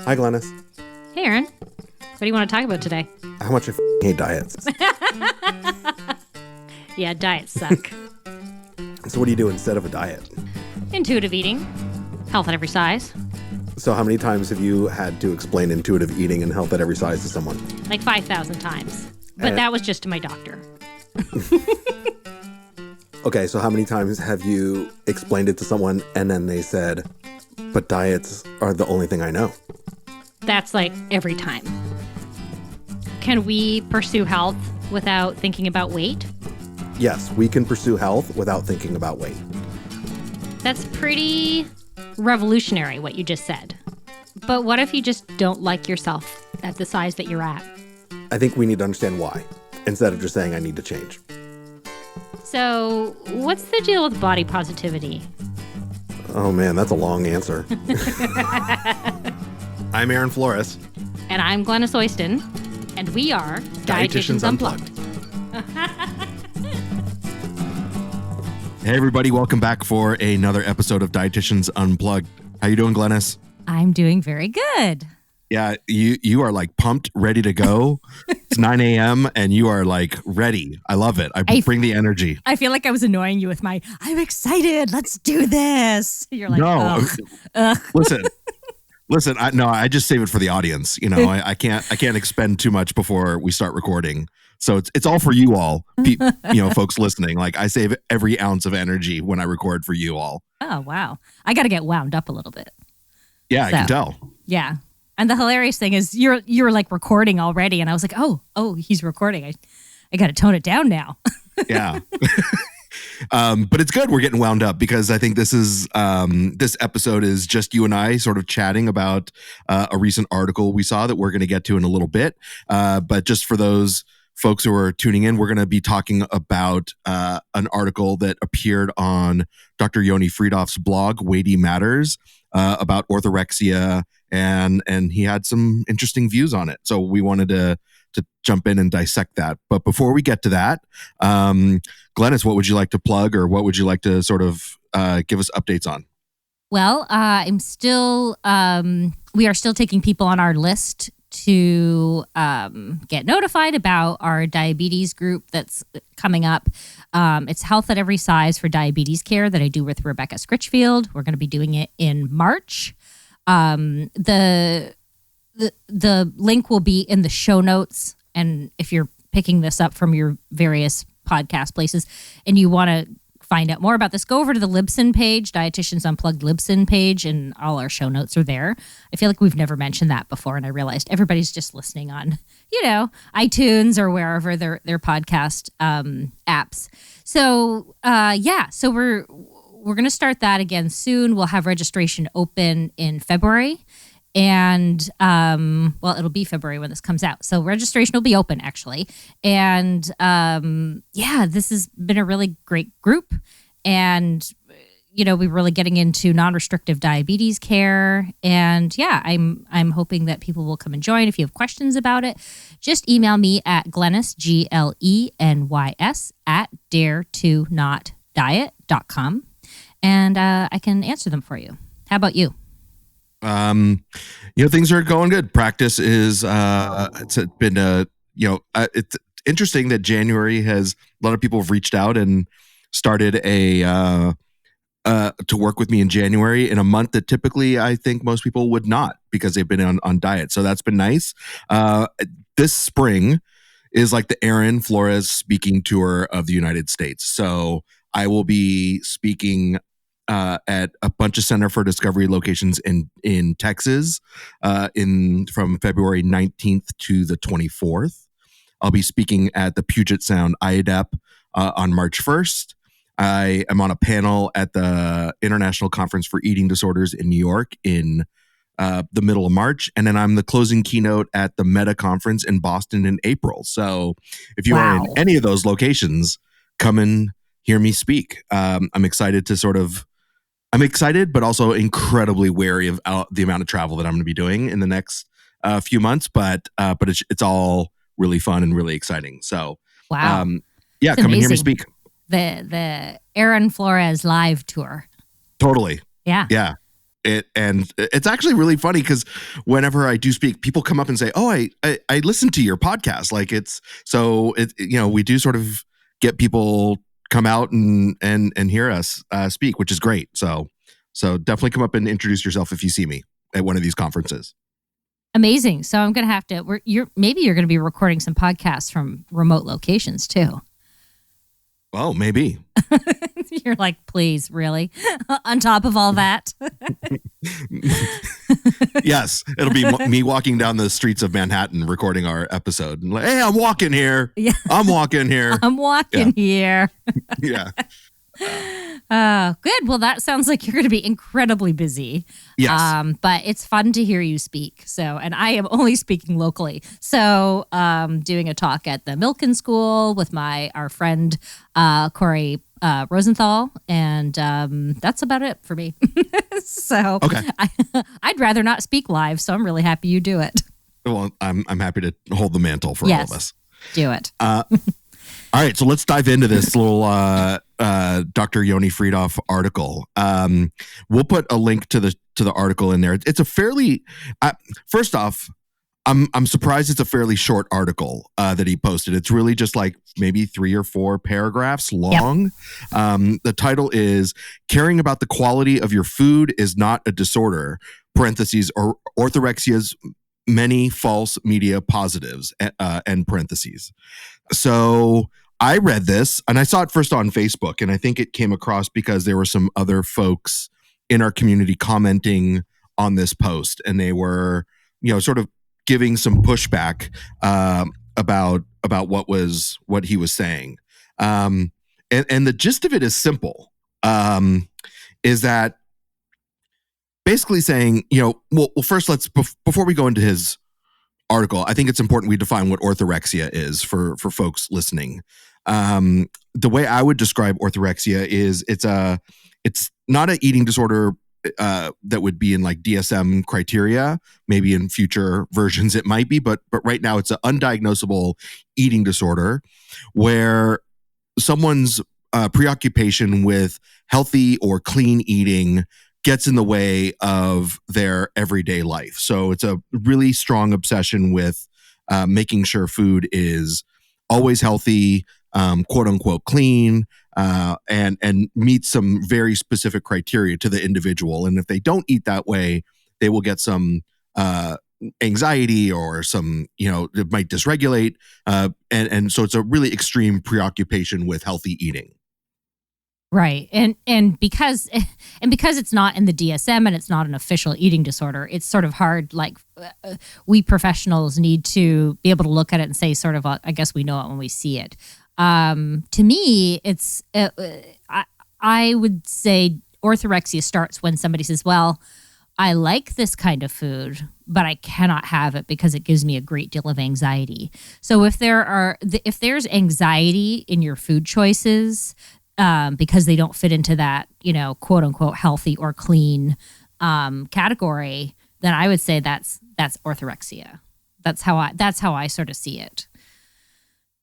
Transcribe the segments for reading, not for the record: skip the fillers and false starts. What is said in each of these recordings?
Hi, Glenys. Hey, Aaron. What do you want to talk about today? How much I hate diets. Yeah, diets suck. So what do you do instead of a diet? Intuitive eating. Health at every size. So how many times have you had to explain intuitive eating and health at every size to someone? Like 5,000 times. But that was just to my doctor. Okay, so how many times have you explained it to someone and then they said, but diets are the only thing I know? That's like every time. Can we pursue health without thinking about weight? Yes, we can pursue health without thinking about weight. That's pretty revolutionary, what you just said. But what if you just don't like yourself at the size that you're at? I think we need to understand why, instead of just saying I need to change. So, what's the deal with body positivity? Oh man, that's a long answer. I'm Aaron Flores. And I'm Glenys Oyston. And we are Dietitians Unplugged. Hey everybody, welcome back for another episode of Dietitians Unplugged. How you doing, Glenys? I'm doing very good. Yeah, you are like pumped, ready to go. It's 9 a.m. and you are like ready. I love it. I bring the energy. I feel like I was annoying you with my, I'm excited, let's do this. You're like, no. Ugh. Listen. I just save it for the audience. You know, I can't expend too much before we start recording. So it's all for you all, folks listening. Like I save every ounce of energy when I record for you all. Oh, wow. I got to get wound up a little bit. Yeah, I can tell. Yeah. And the hilarious thing is you're like recording already. And I was like, oh, he's recording. I got to tone it down now. Yeah. But it's good. We're getting wound up because I think this episode is just you and I sort of chatting about a recent article we saw that we're going to get to in a little bit. But just for those folks who are tuning in, we're going to be talking about an article that appeared on Dr. Yoni Freedhoff's blog, Weighty Matters, about orthorexia, and he had some interesting views on it. So we wanted to jump in and dissect that. But before we get to that, Glenys, what would you like to plug, or what would you like to sort of give us updates on? Well, we are still taking people on our list to get notified about our diabetes group that's coming up. It's Health at Every Size for Diabetes Care that I do with Rebecca Scritchfield. We're going to be doing it in March. The link will be in the show notes. And if you're picking this up from your various podcast places and you want to find out more about this, go over to the Libsyn page, Dietitians Unplugged Libsyn page, and all our show notes are there. I feel like we've never mentioned that before, and I realized everybody's just listening on, iTunes or wherever their podcast apps. So, so we're going to start that again soon. We'll have registration open in February. And, it'll be February when this comes out. So registration will be open, actually. And, this has been a really great group. And, we're really getting into non-restrictive diabetes care. And, I'm hoping that people will come and join. If you have questions about it, just email me at Glenys, GLENYS, @dare2notdiet.com. And I can answer them for you. How about you? Things are going good. Practice is, it's been, it's interesting that January a lot of people have reached out and started to work with me in January in a month that typically I think most people would not because they've been on diet. So that's been nice. This spring is like the Aaron Flores speaking tour of the United States. So I will be speaking at a bunch of Center for Discovery locations in Texas from February 19th to the 24th. I'll be speaking at the Puget Sound IADEP on March 1st. I am on a panel at the International Conference for Eating Disorders in New York in the middle of March. And then I'm the closing keynote at the Meta Conference in Boston in April. So if you are in any of those locations, come and hear me speak. I'm excited, but also incredibly wary of the amount of travel that I'm going to be doing in the next few months. But it's all really fun and really exciting. So, come and hear me speak. The Aaron Flores live tour. Totally. Yeah. Yeah. and it's actually really funny because whenever I do speak, people come up and say, "Oh, I listened to your podcast." Like we do sort of get people come out and hear us speak, which is great. So definitely come up and introduce yourself if you see me at one of these conferences. Amazing. So I'm going to have to, maybe you're going to be recording some podcasts from remote locations too. Oh, maybe. You're like, please, really? On top of all that? Yes. It'll be me walking down the streets of Manhattan recording our episode. And like, hey, I'm walking here. Yeah. I'm walking here. I'm walking here. Yeah. Good. Well, that sounds like you're going to be incredibly busy. Yes. But it's fun to hear you speak. And I am only speaking locally. So, doing a talk at the Milken School with our friend Corey Rosenthal, and that's about it for me. So, okay. I'd rather not speak live. So I'm really happy you do it. Well, I'm happy to hold the mantle for all of us. Do it. All right, so let's dive into this little Dr. Yoni Freedhoff article. We'll put a link to the article in there. It's a fairly first off, I'm surprised it's a fairly short article that he posted. It's really just like maybe 3 or 4 paragraphs long. Yep. The title is "Caring About the Quality of Your Food is Not a Disorder," parentheses, or Orthorexia's Many False Media Positives, end parentheses. So I read this and I saw it first on Facebook, and I think it came across because there were some other folks in our community commenting on this post, and they were, sort of giving some pushback about what he was saying. And the gist of it is simple, is that basically saying, well, first before we go into his article, I think it's important we define what orthorexia is for folks listening. The way I would describe orthorexia is it's not an eating disorder that would be in like DSM criteria. Maybe in future versions it might be, but right now it's an undiagnosable eating disorder where someone's preoccupation with healthy or clean eating gets in the way of their everyday life. So it's a really strong obsession with making sure food is always healthy, quote unquote clean, and meets some very specific criteria to the individual. And if they don't eat that way, they will get some anxiety or some, it might dysregulate. And so it's a really extreme preoccupation with healthy eating. Right. And because it's not in the DSM and it's not an official eating disorder, it's sort of hard. Like we professionals need to be able to look at it and say sort of, I guess we know it when we see it. To me, it's, I would say orthorexia starts when somebody says, well, I like this kind of food, but I cannot have it because it gives me a great deal of anxiety. So if there's anxiety in your food choices, because they don't fit into that, quote unquote healthy or clean category, then I would say that's orthorexia. That's how I sort of see it.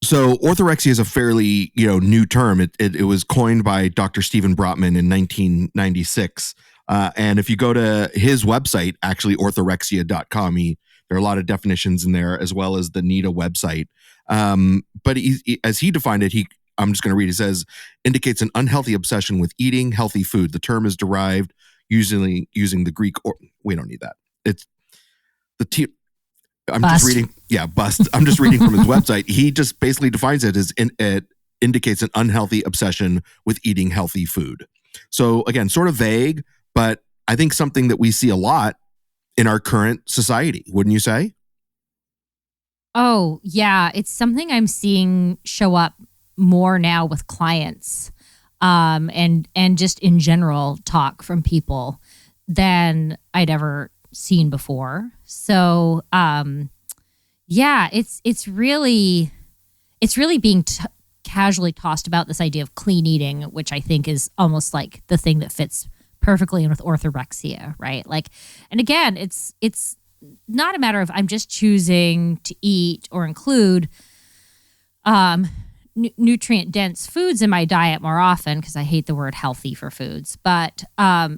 So orthorexia is a fairly new term. It was coined by Dr. Stephen Brotman in 1996. And if you go to his website, actually orthorexia.com, there are a lot of definitions in there as well as the NIDA website. But as he defined it, I'm just going to read. It says, indicates an unhealthy obsession with eating healthy food. The term is derived usually using the Greek, or we don't need that. It's the I'm bust. Just reading. Yeah, bust. I'm just reading from his website. He just basically defines it as it indicates an unhealthy obsession with eating healthy food. So again, sort of vague, but I think something that we see a lot in our current society, wouldn't you say? Oh, yeah. It's something I'm seeing show up more now with clients, and just in general talk from people than I'd ever seen before. So, yeah, it's really being casually tossed about, this idea of clean eating, which I think is almost like the thing that fits perfectly in with orthorexia, right? Like, and again, it's not a matter of I'm just choosing to eat or include, nutrient dense foods in my diet more often, because I hate the word healthy for foods, but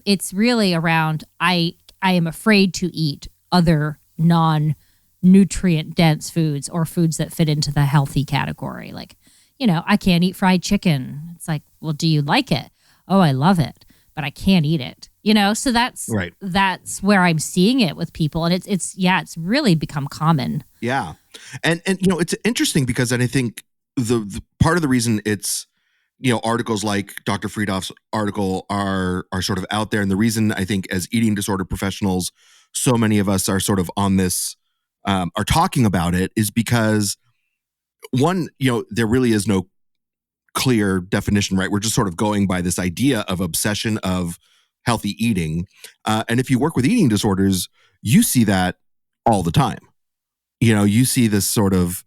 it's really around I am afraid to eat other non-nutrient dense foods or foods that fit into the healthy category. Like, I can't eat fried chicken. It's like, well, do you like it? Oh, I love it, but I can't eat it. So that's Right. That's where I'm seeing it with people, and it's really become common. Yeah. And it's interesting because I think the part of the reason it's, articles like Dr. Friedhoff's article are sort of out there. And the reason I think as eating disorder professionals, so many of us are sort of on this, are talking about it, is because one, there really is no clear definition, right? We're just sort of going by this idea of obsession of healthy eating. And if you work with eating disorders, you see that all the time. You see this sort of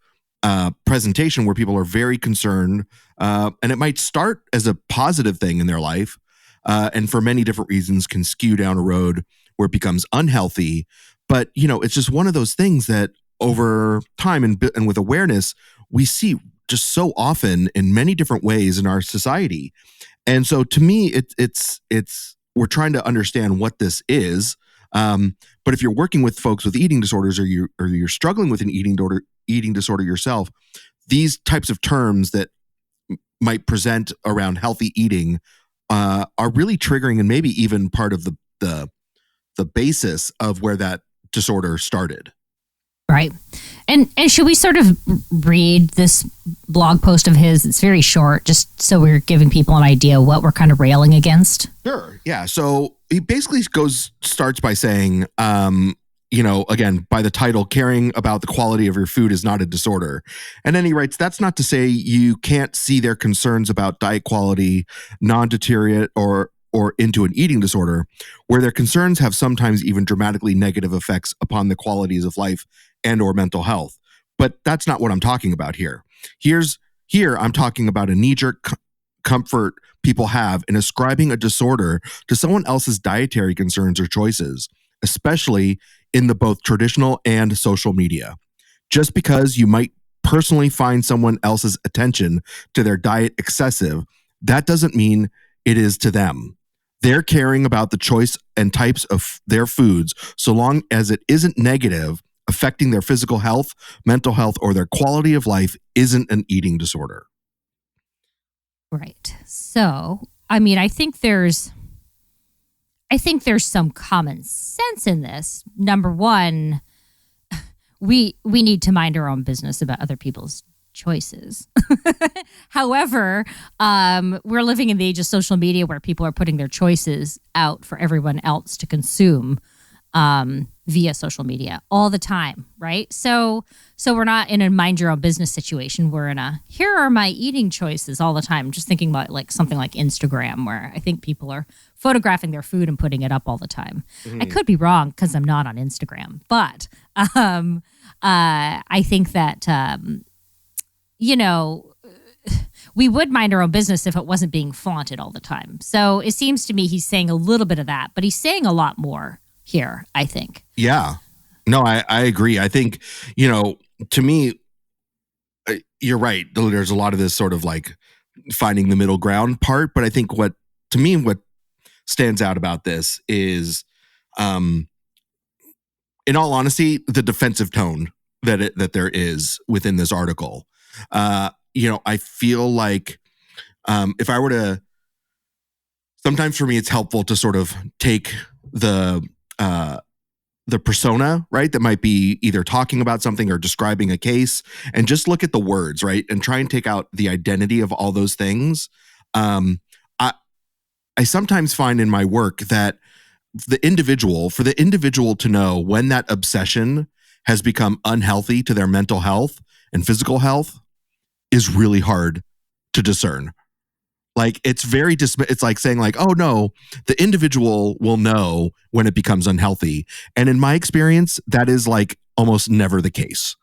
presentation where people are very concerned, and it might start as a positive thing in their life, and for many different reasons can skew down a road where it becomes unhealthy. But, it's just one of those things that over time and with awareness, we see just so often in many different ways in our society. And so to me, it's we're trying to understand what this is. But if you're working with folks with eating disorders, or you're struggling with an eating disorder yourself, these types of terms that might present around healthy eating are really triggering, and maybe even part of the basis of where that disorder started. Right. And should we sort of read this blog post of his? It's very short, just so we're giving people an idea what we're kind of railing against. Sure. Yeah. So he basically starts by saying, again, by the title, caring about the quality of your food is not a disorder. And then he writes, that's not to say you can't see their concerns about diet quality, non-deteriorate or into an eating disorder, where their concerns have sometimes even dramatically negative effects upon the qualities of life and or mental health. But that's not what I'm talking about here. Here I'm talking about a knee-jerk comfort people have in ascribing a disorder to someone else's dietary concerns or choices, especially in the both traditional and social media. Just because you might personally find someone else's attention to their diet excessive, that doesn't mean it is to them. They're caring about the choice and types of their foods, so long as it isn't negative, affecting their physical health, mental health, or their quality of life, isn't an eating disorder. Right. So, I think there's some common sense in this. Number one, we need to mind our own business about other people's choices. However, we're living in the age of social media where people are putting their choices out for everyone else to consume via social media all the time, right? So we're not in a mind your own business situation. We're in a, here are my eating choices all the time. I'm just thinking about like something like Instagram, where I think people are photographing their food and putting it up all the time. I could be wrong because I'm not on Instagram, but I think that we would mind our own business if it wasn't being flaunted all the time. So it seems to me he's saying a little bit of that, but he's saying a lot more here, I think. Yeah. No, I agree. I think, to me, you're right. There's a lot of this sort of like finding the middle ground part, but I think what stands out about this is, in all honesty, the defensive tone that there is within this article. I feel like if I were to, sometimes for me, it's helpful to sort of take the persona, right, that might be either talking about something or describing a case, and just look at the words, right, and try and take out the identity of all those things. I sometimes find in my work that for the individual to know when that obsession has become unhealthy to their mental health and physical health is really hard to discern. Like it's like saying like, oh no, the individual will know when it becomes unhealthy. And in my experience, that is like almost never the case.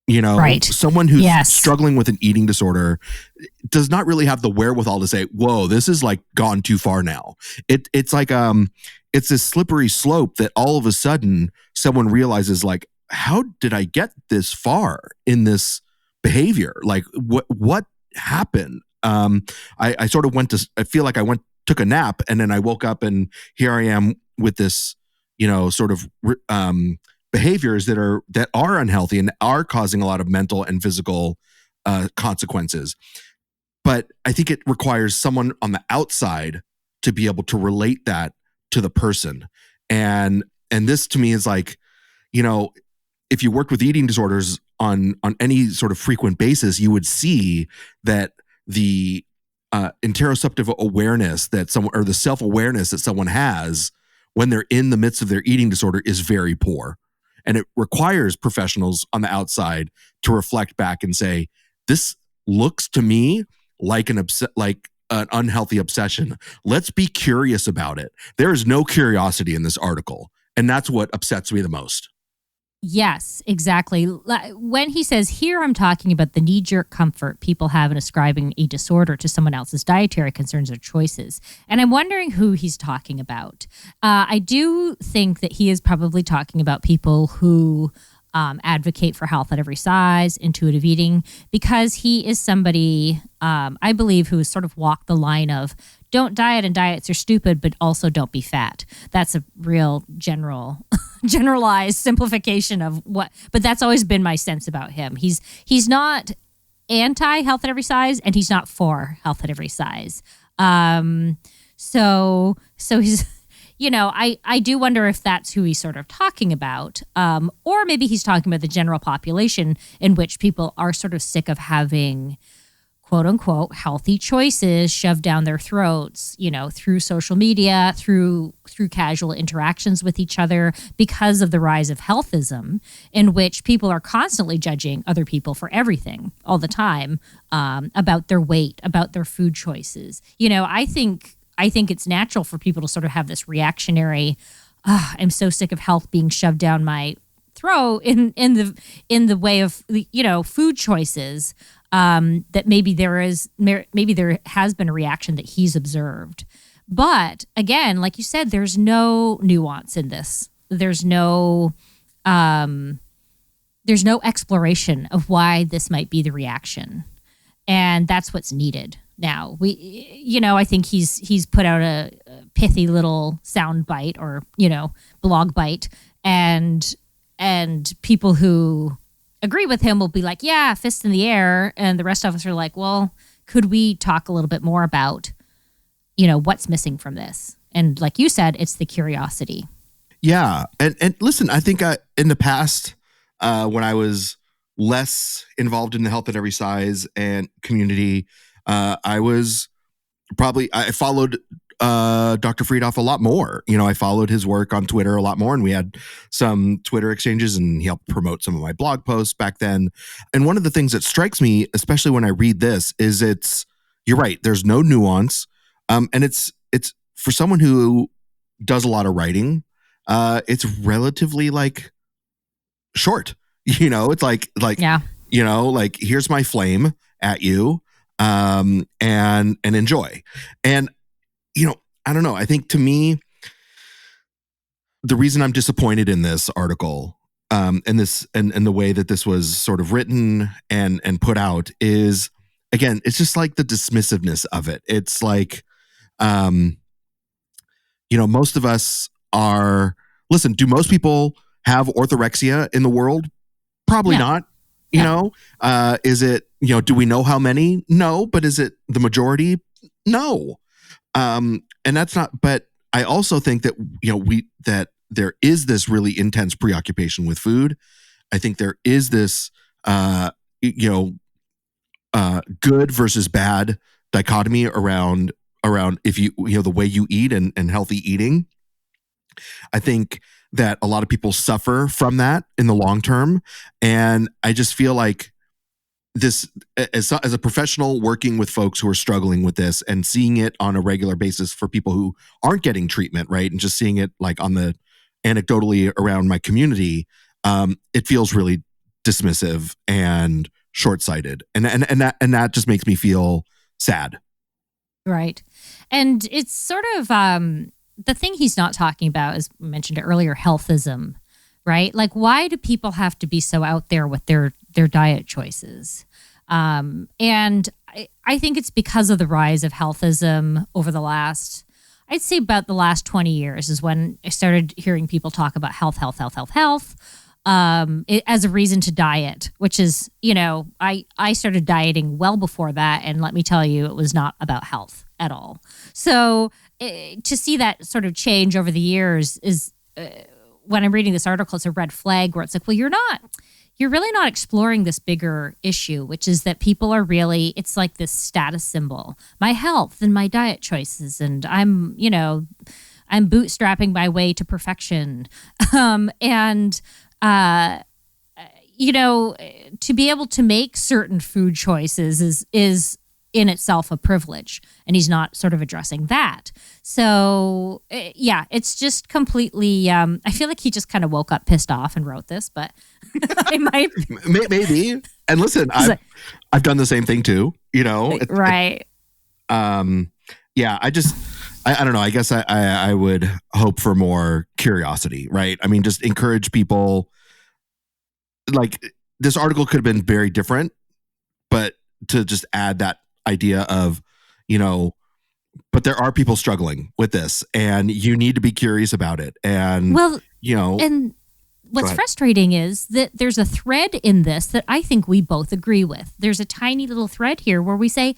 Right. Someone who's struggling with an eating disorder does not really have the wherewithal to say, whoa, this is like gone too far now. It's like, it's this slippery slope that all of a sudden someone realizes like, how did I get this far in this behavior? Like what happen. I sort of I feel like took a nap, and then I woke up, and here I am with this, sort of behaviors that are unhealthy and are causing a lot of mental and physical consequences. But I think it requires someone on the outside to be able to relate that to the person. And this to me is like, if you worked with eating disorders on any sort of frequent basis, you would see that the interoceptive awareness that someone, or the self-awareness that someone has when they're in the midst of their eating disorder, is very poor. And it requires professionals on the outside to reflect back and say, this looks to me like an unhealthy obsession. Let's be curious about it. There is no curiosity in this article. And that's what upsets me the most. Yes, exactly. When he says, here I'm talking about the knee-jerk comfort people have in ascribing a disorder to someone else's dietary concerns or choices. And I'm wondering who he's talking about. I do think that he is probably talking about people who advocate for health at every size, intuitive eating, because he is somebody, I believe, who has sort of walked the line of don't diet and diets are stupid, but also don't be fat. That's a real generalized simplification of what, but that's always been my sense about him. He's not anti-health at every size, and he's not for health at every size. So he's, I do wonder if that's who he's sort of talking about. Or maybe he's talking about the general population, in which people are sort of sick of having quote unquote healthy choices shoved down their throats, through social media, through casual interactions with each other, because of the rise of healthism, in which people are constantly judging other people for everything all the time, about their weight, about their food choices. I think it's natural for people to sort of have this reactionary, I'm so sick of health being shoved down my throat in the way of, food choices. That maybe there has been a reaction that he's observed. But again, like you said, there's no nuance in this. There's no exploration of why this might be the reaction. And that's what's needed now. I think he's put out a pithy little sound bite, or, blog bite, and people who agree with him will be like, yeah, fist in the air. And the rest of us are like, well, could we talk a little bit more about, what's missing from this? And like you said, it's the curiosity. Yeah. And listen, I think in the past, when I was less involved in the health at every size and community, I followed Dr. Friedhoff a lot more. I followed his work on Twitter a lot more, and we had some Twitter exchanges, and he helped promote some of my blog posts back then. And one of the things that strikes me, especially when I read this, is you're right, there's no nuance. And it's for someone who does a lot of writing, it's relatively like short, it's like, yeah, like, here's my flame at you, and enjoy. And I don't know. I think, to me, the reason I'm disappointed in this article, and the way that this was sort of written and put out, is, again, it's just like the dismissiveness of it. It's like, most of us are. Listen, do most people have orthorexia in the world? Probably not. Is it? Do we know how many? No, but is it the majority? No. And that's not, but I also think that, that there is this really intense preoccupation with food. I think there is this, good versus bad dichotomy around if the way you eat and healthy eating. I think that a lot of people suffer from that in the long term. And I just feel like this, as a professional working with folks who are struggling with this and seeing it on a regular basis for people who aren't getting treatment, right, and just seeing it like on the anecdotally around my community, it feels really dismissive and short-sighted, and that just makes me feel sad. Right, and it's sort of the thing he's not talking about, as we mentioned earlier, healthism, right? Like, why do people have to be so out there with their diet choices? And I think it's because of the rise of healthism over the last, I'd say about the last 20 years is when I started hearing people talk about health, as a reason to diet, which is, I started dieting well before that. And let me tell you, it was not about health at all. So to see that sort of change over the years is, when I'm reading this article, it's a red flag where it's like, well, you're really not exploring this bigger issue, which is that people are really, it's like this status symbol, my health and my diet choices. And I'm bootstrapping my way to perfection. To be able to make certain food choices is in itself a privilege, and he's not sort of addressing that. So it's just completely, I feel like he just kind of woke up pissed off and wrote this, but I might. Maybe. And listen, I've done the same thing too, Right. I don't know. I guess I would hope for more curiosity, right? I mean, just encourage people. Like, this article could have been very different, but to just add that idea of, but there are people struggling with this, and you need to be curious about it. And, and what's frustrating is that there's a thread in this that I think we both agree with. There's a tiny little thread here where we say,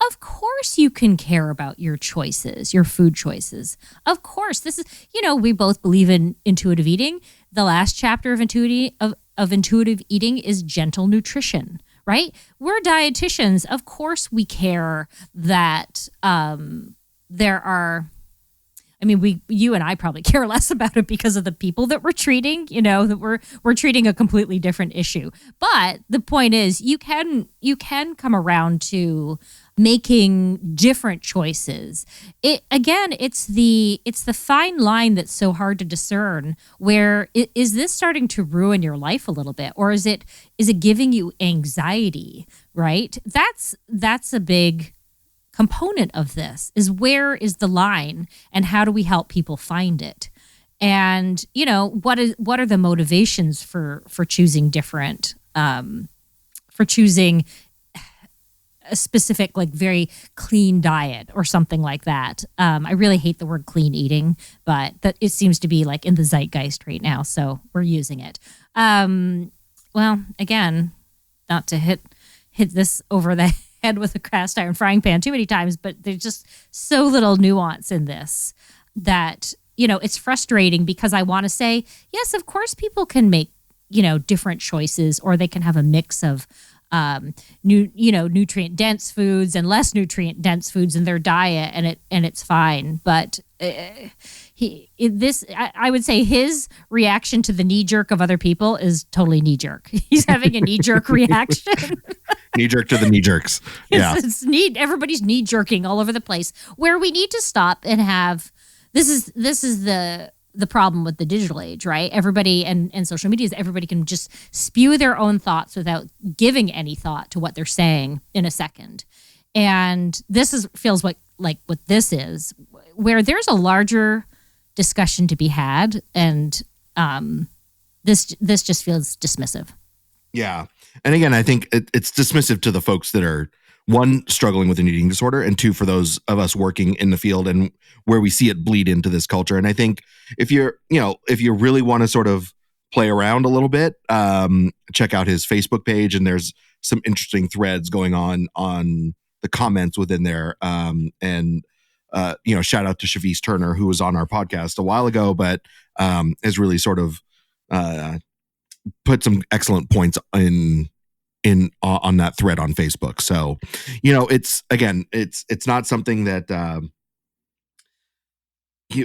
of course you can care about your choices, your food choices. Of course, this is, we both believe in intuitive eating. The last chapter of intuitive eating is gentle nutrition, right? We're dietitians. Of course we care that there are, you and I probably care less about it because of the people that we're treating, that we're treating a completely different issue. But the point is, you can come around to making different choices. It's the fine line that's so hard to discern, where is this starting to ruin your life a little bit, or is it giving you anxiety, right? That's a big component of this, is where is the line and how do we help people find it? And, what are the motivations for choosing different, for choosing a specific, like, very clean diet or something like that. I really hate the word clean eating, but that it seems to be like in the zeitgeist right now, so we're using it. Well, again, not to hit this over the head with a cast iron frying pan too many times, but there's just so little nuance in this that, it's frustrating, because I want to say, yes, of course people can make, different choices, or they can have a mix of nutrient dense foods and less nutrient dense foods in their diet, and it's fine. But I would say his reaction to the knee jerk of other people is totally knee jerk. He's having a knee jerk reaction. Knee jerk to the knee jerks. Yeah, everybody's knee jerking all over the place. Where we need to stop and have this is the problem with the digital age, right? Everybody and social media is everybody can just spew their own thoughts without giving any thought to what they're saying in a second. And this feels like what this is, where there's a larger discussion to be had, and this just feels dismissive. Yeah. And again, I think it's dismissive to the folks that are, one, struggling with an eating disorder, and two, for those of us working in the field and where we see it bleed into this culture. And I think if you really want to sort of play around a little bit, check out his Facebook page, and there's some interesting threads going on the comments within there. Shout out to Shavis Turner, who was on our podcast a while ago, but has really sort of put some excellent points on that thread on Facebook. So, it's not something that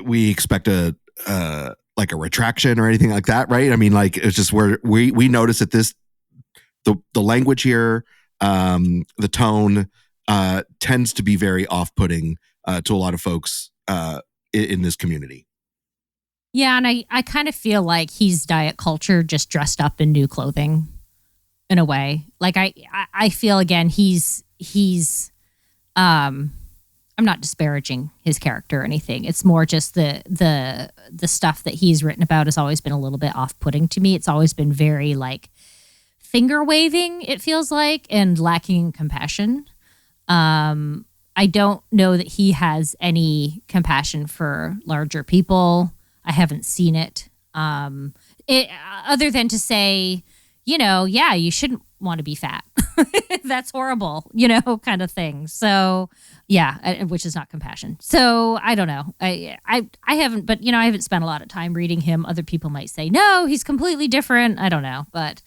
we expect a retraction or anything like that, right? I mean, like, it's just where we notice that the language here, the tone tends to be very off-putting to a lot of folks in this community. Yeah, and I kind of feel like he's diet culture just dressed up in new clothing, in a way. Like, I feel, again, he's I'm not disparaging his character or anything. It's more just the stuff that he's written about has always been a little bit off-putting to me. It's always been very, like, finger waving, it feels like, and lacking in compassion. I don't know that he has any compassion for larger people. I haven't seen it. Other than to say, yeah, you shouldn't want to be fat. That's horrible, kind of thing. So, yeah, which is not compassion. So I don't know. I haven't, but I haven't spent a lot of time reading him. Other people might say, no, he's completely different. I don't know, but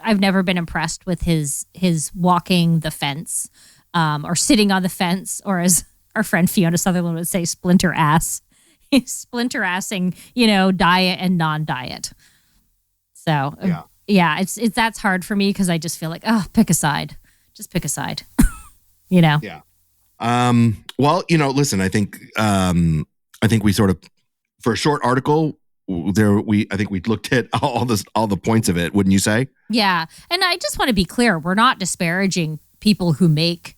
I've never been impressed with his walking the fence, or sitting on the fence, or as our friend Fiona Sutherland would say, splinter ass. He's splinter assing, diet and non-diet. So yeah, it's that's hard for me because I just feel like, pick a side. Just pick a side. Yeah. Well, listen, I think we sort of, for a short article I think we looked at all the points of it, wouldn't you say? Yeah. And I just want to be clear. We're not disparaging people who make,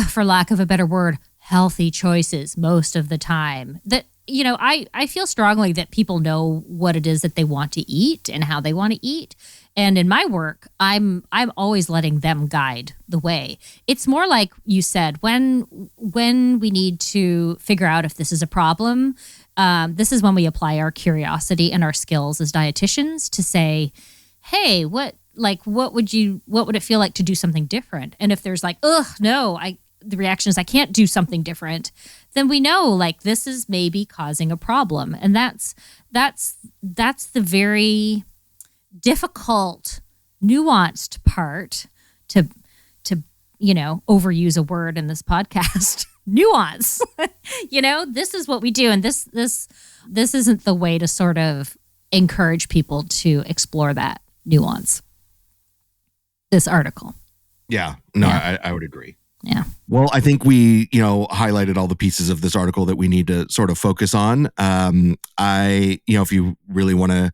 for lack of a better word, healthy choices most of the time. That, I feel strongly that people know what it is that they want to eat and how they want to eat. And in my work, I'm always letting them guide the way. It's more like you said, when we need to figure out if this is a problem, this is when we apply our curiosity and our skills as dietitians to say, hey, what would it feel like to do something different? And if there's like, the reaction is I can't do something different, then we know like this is maybe causing a problem. And that's the very difficult, nuanced part to overuse a word in this podcast. Nuance. This is what we do, and this isn't the way to sort of encourage people to explore that nuance. This article. Yeah. No, yeah. I would agree. Yeah. Well, I think we, highlighted all the pieces of this article that we need to sort of focus on. If you really want to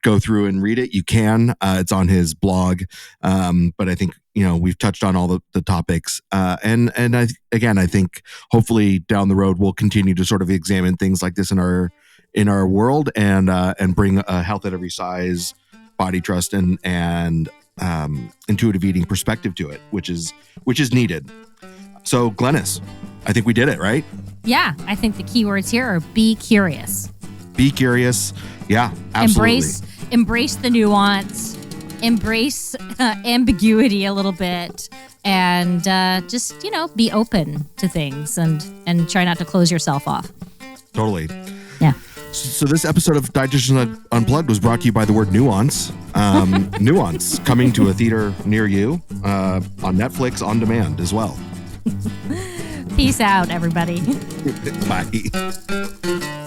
go through and read it, you can. It's on his blog. But I think, we've touched on all the topics. And I think hopefully down the road, we'll continue to sort of examine things like this in our world and bring a health at every size, body trust and intuitive eating perspective to it, which is needed. So Glenys, I think we did it, right? Yeah. I think the key words here are be curious. Be curious. Yeah, absolutely. Embrace the nuance, embrace ambiguity a little bit, and just, be open to things and try not to close yourself off. Totally. Yeah. So this episode of Dietitians Unplugged was brought to you by the word nuance. Nuance, coming to a theater near you, on Netflix on demand as well. Peace out, everybody. Bye.